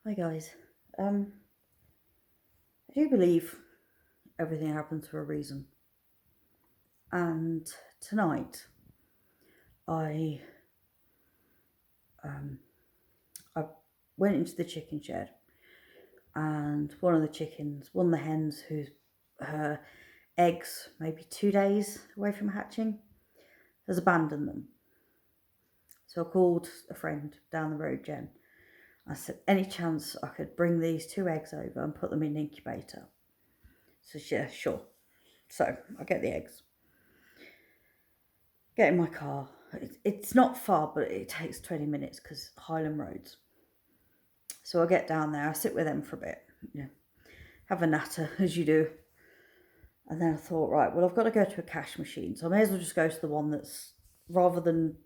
Hi guys. I do believe everything happens for a reason. And tonight, I I went into the chicken shed, and one of the hens, whose her eggs maybe 2 days away from hatching, has abandoned them. So I called a friend down the road, Jen. I said, any chance I could bring these 2 eggs over and put them in the incubator? So she said, yeah, sure. So I get the eggs. Get in my car. It's not far, but it takes 20 minutes because Highland Roads. So I get down there, I sit with them for a bit, have a natter as you do. And then I thought, right, well, I've got to go to a cash machine. So I may as well just go to the one that's, rather than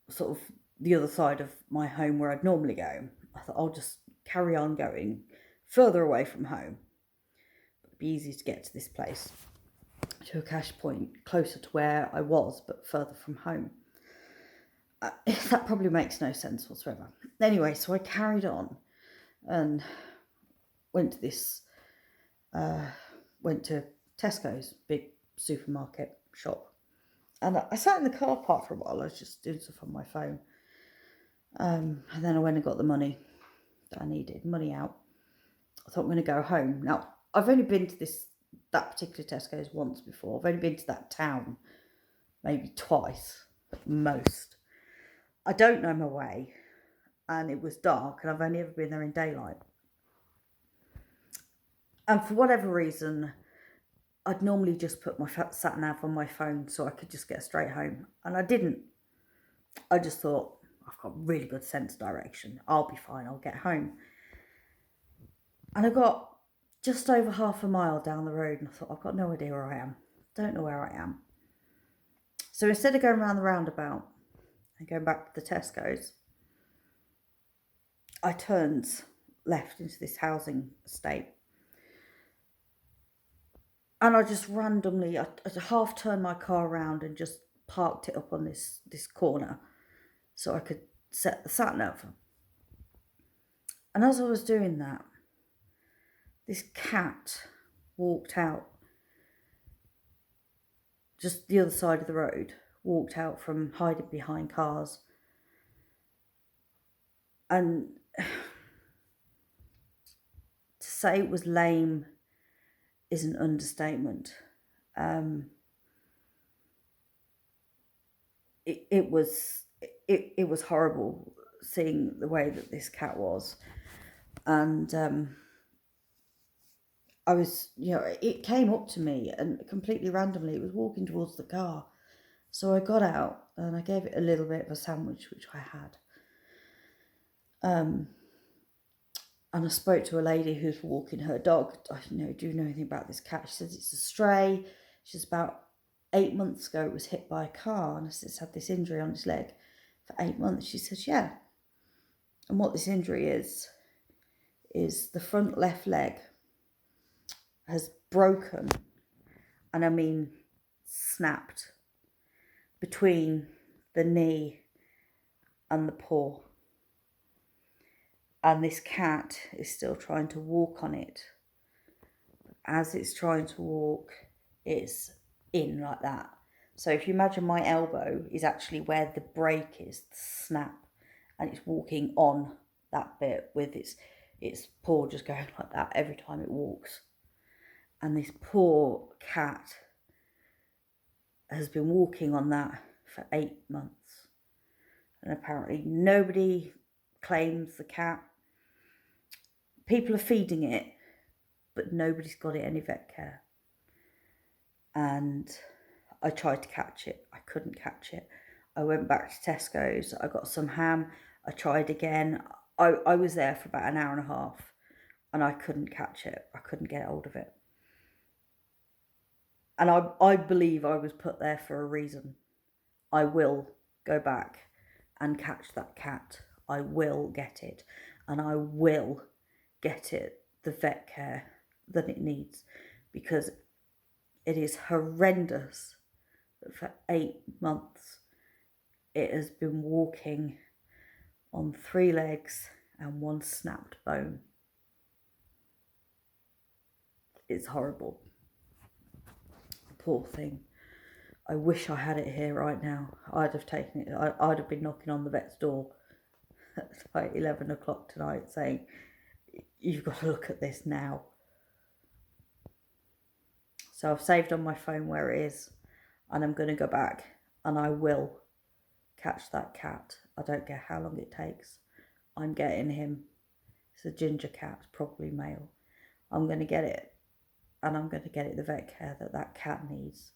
sort of the other side of my home where I'd normally go. I thought I'll just carry on going further away from home. It'd be easy to get to this place, to a cash point closer to where I was, but further from home. That probably makes no sense whatsoever. Anyway, so I carried on and went to this, went to Tesco's, big supermarket shop. And I sat in the car park for a while. I was just doing stuff on my phone. And then I went and got the money that I needed, money out. I thought I'm going to go home. Now, I've only been to that particular Tesco's once before. I've only been to that town maybe twice at most. I don't know my way, and it was dark, and I've only ever been there in daylight. And for whatever reason, I'd normally just put my sat nav on my phone so I could just get straight home. And I didn't. I just thought, I've got really good sense of direction. I'll be fine. I'll get home. And I got just over half a mile down the road and I thought, I've got no idea where I am. Don't know where I am. So instead of going around the roundabout and going back to the Tesco's, I turned left into this housing estate. And I just randomly, I half turned my car around and just parked it up on this corner so I could set the sat nav. And as I was doing that, this cat walked out just the other side of the road, walked out from hiding behind cars. And to say it was lame is an understatement. It was horrible seeing the way that this cat was. And I was, it came up to me and completely randomly it was walking towards the car. So I got out and I gave it a little bit of a sandwich, which I had. And I spoke to a lady who's walking her dog. Do you know anything about this cat? She says it's a stray. She says about 8 months ago it was hit by a car and it's had this injury on its leg for 8 months. She says, yeah. And what this injury is the front left leg has broken, and I mean snapped, between the knee and the paw. And this cat is still trying to walk on it. As it's trying to walk, it's in like that. So if you imagine my elbow is actually where the break is, the snap, and it's walking on that bit with its paw just going like that every time it walks. And this poor cat has been walking on that for 8 months. And apparently nobody claims the cat. People are feeding it, but nobody's got it any vet care. And I tried to catch it. I couldn't catch it. I went back to Tesco's. I got some ham. I tried again. I was there for about an hour and a half and I couldn't catch it. I couldn't get hold of it. And I believe I was put there for a reason. I will go back and catch that cat. I will get it. And I will get it the vet care that it needs, because it is horrendous that for 8 months it has been walking on 3 legs and one snapped bone. It's horrible. Poor thing. I wish I had it here right now. I'd have taken it. I'd have been knocking on the vet's door at like 11 o'clock tonight saying, you've got to look at this now. So I've saved on my phone where it is, and I'm going to go back and I will catch that cat. I don't care how long it takes. I'm getting him. It's a ginger cat, probably male. I'm going to get it, and I'm going to get it the vet care that cat needs.